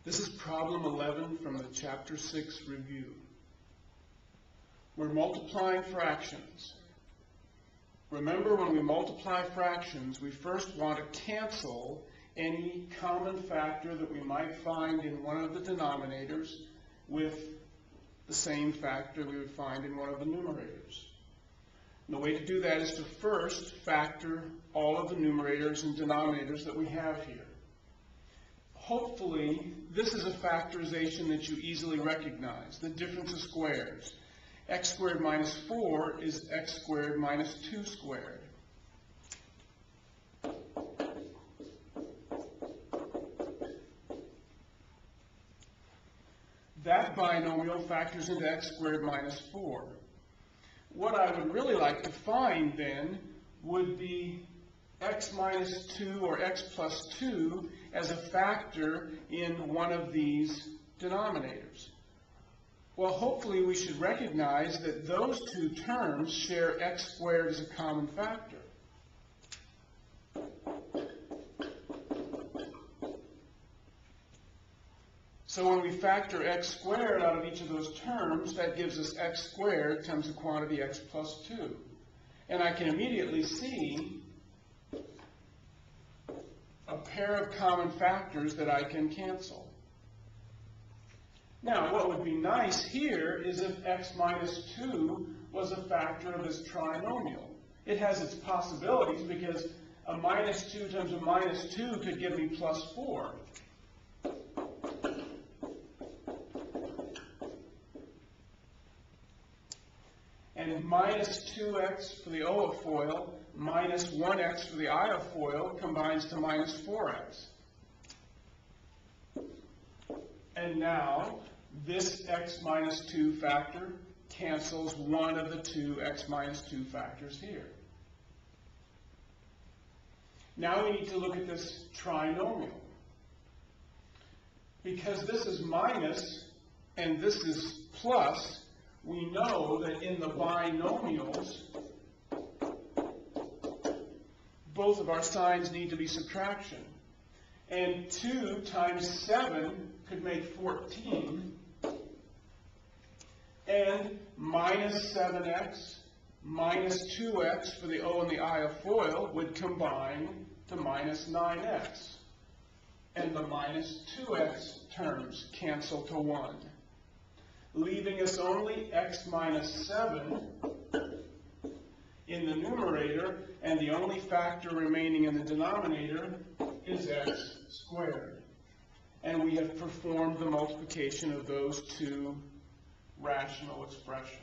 This is problem 11 from the chapter 6 review. We're multiplying fractions. Remember, when we multiply fractions, we first want to cancel any common factor that we might find in one of the denominators with the same factor we would find in one of the numerators. And the way to do that is to first factor all of the numerators and denominators that we have here. Hopefully, this is a factorization that you easily recognize, the difference of squares. X squared minus 4 is x squared minus 2 squared. That binomial factors into x squared minus 4. What I would really like to find then would be x minus 2 or x plus 2 as a factor in one of these denominators. Well, hopefully we should recognize that those two terms share x squared as a common factor. So when we factor x squared out of each of those terms, that gives us x squared times the quantity x plus 2. And I can immediately see a pair of common factors that I can cancel. Now, what would be nice here is if x minus 2 was a factor of this trinomial. It has its possibilities because a minus 2 times a minus 2 could give me plus 4. And minus 2x for the O-foil minus 1x for the I-foil combines to minus 4x. And now, this x minus 2 factor cancels one of the two x minus 2 factors here. Now we need to look at this trinomial. Because this is minus and this is plus, we know that in the binomials, both of our signs need to be subtraction. And 2 times 7 could make 14. And minus 7x minus 2x for the O and the I-foil would combine to minus 9x. And the minus 2x terms cancel to 1. Leaving us only x minus 7 in the numerator, and the only factor remaining in the denominator is x squared. And we have performed the multiplication of those two rational expressions.